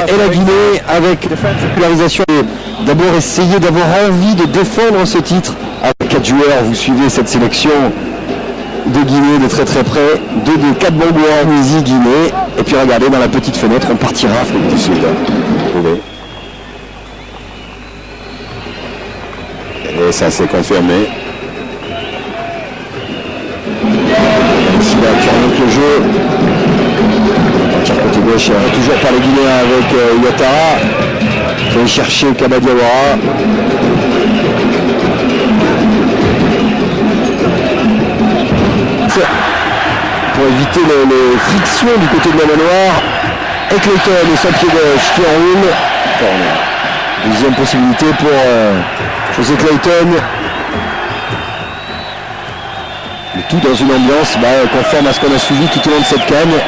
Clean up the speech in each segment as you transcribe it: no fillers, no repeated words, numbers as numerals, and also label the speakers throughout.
Speaker 1: et la Guinée avec la popularisation. D'abord essayer d'avoir envie de défendre ce titre. Avec 4 joueurs, vous suivez cette sélection de Guinée de très très près. 2 des 4 Bangouas, Tunisie, Guinée. Et puis regardez dans la petite fenêtre, on partira Afrique du Sud.
Speaker 2: Et ça s'est confirmé.
Speaker 1: Silla qui oriente le jeu. Côté gauche, toujours par les Guinéens avec Ouattara. Qui va chercher Kaba Diawara. Pour éviter les frictions du côté de la manoir. Et Clayton et son pied gauche qui enroule. Deuxième possibilité pour José Clayton. Le tout dans une ambiance conforme à ce qu'on a suivi tout au long de cette canne.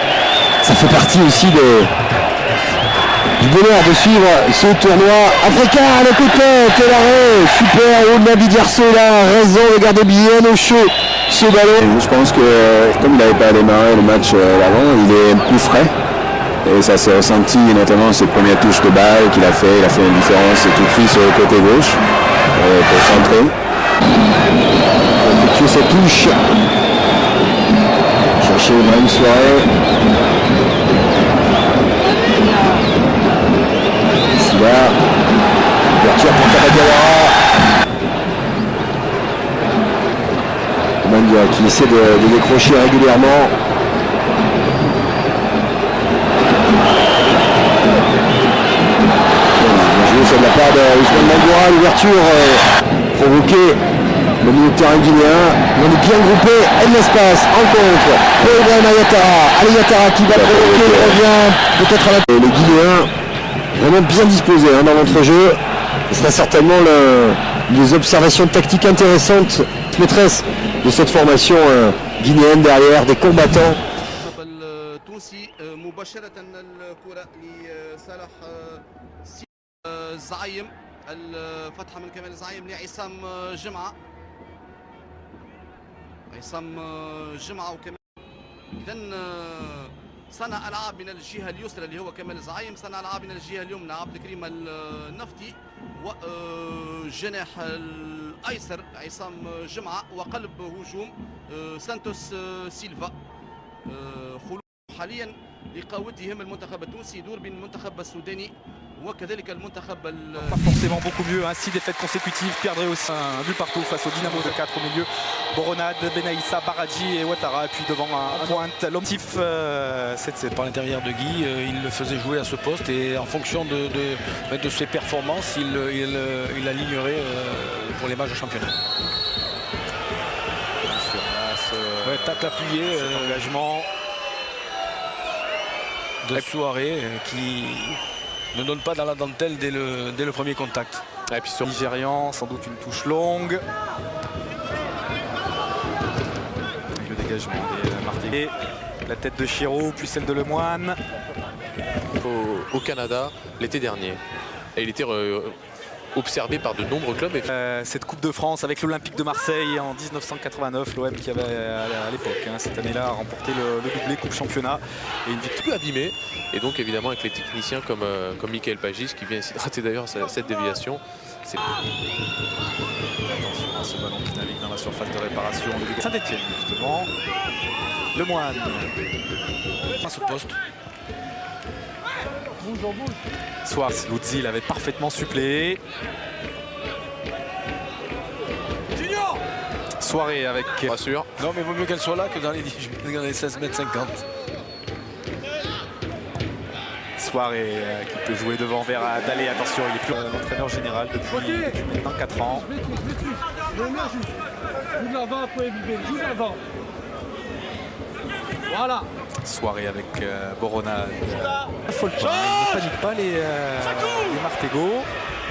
Speaker 1: Ça fait partie aussi du bonheur de suivre ce tournoi africain. Le coup de tête et l'arrêt. Super, haut de Nabi Diarsso là, raison, regardez bien au chaud ce ballon.
Speaker 2: Et je pense que comme il n'avait pas démarré le match avant, il est plus frais. Et ça s'est ressenti notamment ses premières touches de balle qu'il a fait. Il a fait une différence tout de suite sur le côté gauche pour centrer.
Speaker 1: Effectuer cette touche. Chercher une soirée. Ici là. Ouverture pour Kaba Diawara. Mandia qui essaie de décrocher régulièrement. C'est de la part de Ousmane Mangoura, l'ouverture provoquée le milieu de terrain guinéen. On est bien groupé, et de l'espace, en contre pour Ibrahim Ouattara. Ali Ouattara qui va provoquer, il revient peut-être à la... Les Guinéens vraiment bien disposés dans l'entrejeu. Ce sera certainement les observations tactiques intéressantes, maîtresse de cette formation guinéenne derrière, des combattants.
Speaker 3: الزعيم الفتحة من كمال الزعيم لعصام جمعة. عصام جمعة وكمال إذن صنع ألعاب من الجهة اليسرى اللي هو كمال الزعيم، صنع ألعاب من الجهة اليمنى عبد الكريم النفطي، وجناح الأيسر عصام جمعة، وقلب هجوم سانتوس سيلفا. خلو حاليا لقوتهم المنتخب التونسي يدور بين المنتخب السوداني وكذلك المنتخب
Speaker 4: pas forcément beaucoup mieux, 6 défaites consécutives, perdrait aussi un but partout face au Dynamo de 4 au milieu. Boronade, Benaïssa, Baradji et Ouattara, et puis devant un pointe. L'objectif,
Speaker 5: c'est par l'intérieur de Guy, il le faisait jouer à ce poste et en fonction de ses performances, il alignerait pour les matchs de championnat. Tacle appuyé,
Speaker 4: engagement
Speaker 5: de Soirée qui ne donne pas dans la dentelle dès le premier contact.
Speaker 4: Et puis sur Nigérian, sans doute une touche longue. Et le dégagement des Martiniquais. La tête de Chiro, puis celle de Lemoine.
Speaker 6: Au Canada l'été dernier. Et il était observé par de nombreux clubs.
Speaker 4: Cette Coupe de France avec l'Olympique de Marseille en 1989, l'OM qui avait à l'époque, cette année-là, remporté le doublé Coupe Championnat. Et une victoire
Speaker 6: plus abîmée. Et donc évidemment avec les techniciens comme Michael Pagis qui vient essayer de rater d'ailleurs cette déviation.
Speaker 4: Attention à ce ballon qui navigue dans la surface de réparation. Saint-Etienne justement. Lemoine.
Speaker 5: À ce poste.
Speaker 4: Soares, Louzil avait parfaitement suppléé. Soirée avec...
Speaker 6: Pas sûr.
Speaker 5: Non mais il vaut mieux qu'elle soit là que dans les 16 mètres 50.
Speaker 4: Soirée qui peut jouer devant vers Dalé. Attention, il est plus l'entraîneur général depuis maintenant 4 ans.
Speaker 3: Voilà.
Speaker 4: Soirée avec Boronade. Folle pas, ils ne paniquent pas les Martégots.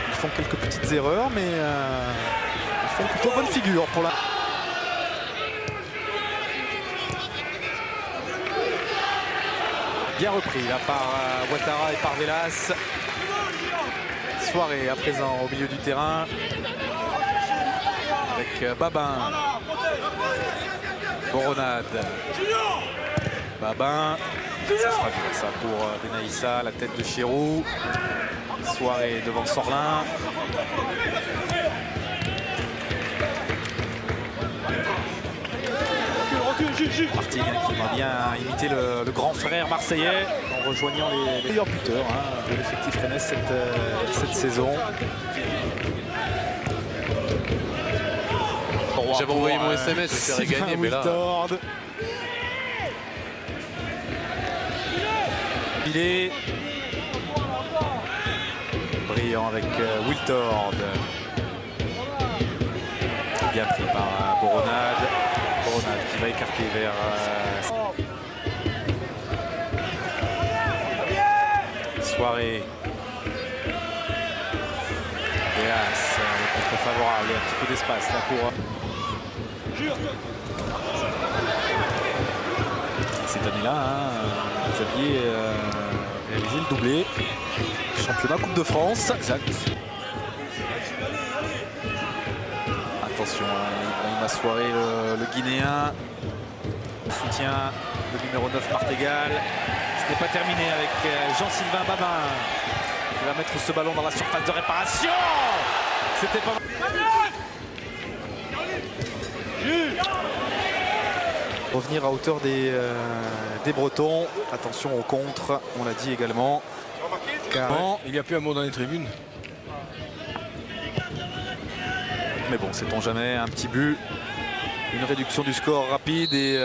Speaker 4: Ils font quelques petites erreurs, mais ils font plutôt bonne figure pour la... Bien repris là par Ouattara et par Velas. Soirée à présent au milieu du terrain. Avec Babin. Boronade. Babin. Ça sera dur ça pour Benaïssa, la tête de Chirou. Soirée devant Sorlin. Martigues qui va bien imiter le grand frère marseillais en rejoignant les meilleurs buteurs de l'effectif rennais cette saison.
Speaker 6: J'avais envoyé mon SMS, j'espérais gagner, mais là...
Speaker 4: Il est brillant avec Wiltord. Bien pris par Boronade. Boronade qui va écarter vers... Soirée. Béas, le contre favorable, il y a un petit peu d'espace là pour... Cette année-là, Xavier réalisé le doublé. Championnat Coupe de France. Exact. Attention, Ibrahim Assoiré, le Guinéen. Soutien le numéro 9 Martégal. Ce n'est pas terminé avec Jean-Sylvain Babin. Il va mettre ce ballon dans la surface de réparation. C'était pas... Revenir à hauteur des Bretons. Attention au contre, on l'a dit également. Car...
Speaker 5: Il n'y a plus un mot dans les tribunes.
Speaker 4: Mais bon, sait-on jamais, un petit but, une réduction du score rapide et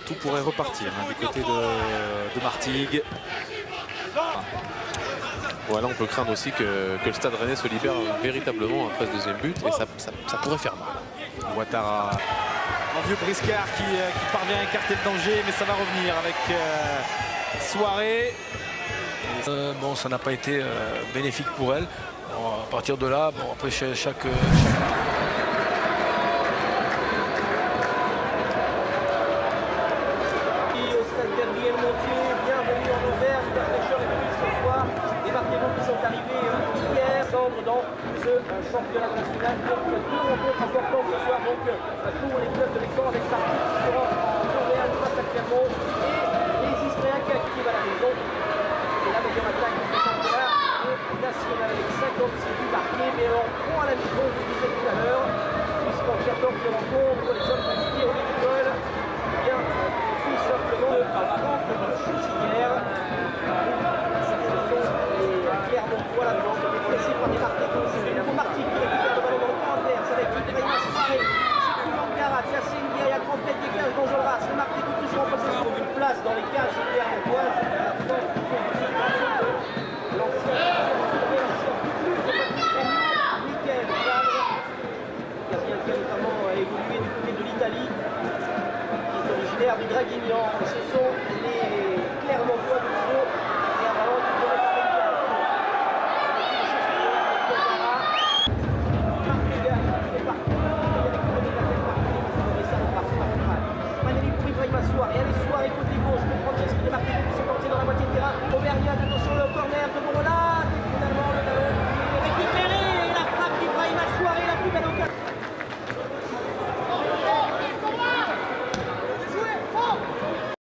Speaker 4: tout pourrait repartir du côté de Martigues.
Speaker 6: Voilà, on peut craindre aussi que le Stade Rennais se libère véritablement après ce deuxième but et ça pourrait faire mal.
Speaker 4: Ouattara, un vieux briscard qui parvient à écarter le danger, mais ça va revenir avec Soirée.
Speaker 5: Bon, ça n'a pas été bénéfique pour elle. Bon, à partir de là, bon, après chaque...
Speaker 7: Au stade Gabriel Montier, bienvenue en Auvergne, la fraîcheur est venue ce soir. Les Martégots qui sont arrivés hier, centre dans ce championnat national. Donc deux rencontres importantes ce soir donc, pour les clubs de l'Exor avec Martigues qui sera en Montréal face à Clermont et les Israéliens qui activent à la maison. C'est la meilleure attaque de ce championnat national avec 56 buts marqués, mais on prend à la maison, je disais tout à l'heure, puisqu'en 14 rencontres, les hommes de tir au l'école, bien tout simplement à France de Chaussinière. Ce sont les Clermontois là devant, pressés par des Martégots. C'est le Martigues qui récupère le ballon dans le camp adverse avec Ibrahim Assoiré. C'est Koumankara qui a une derrière grande tête des cages d'Enjolras. Le Martégots toujours en possession d'une place dans les cages clermontoises. Évolué du côté de l'Italie, qui est originaire du Draguignan. Ce sont les Clermontois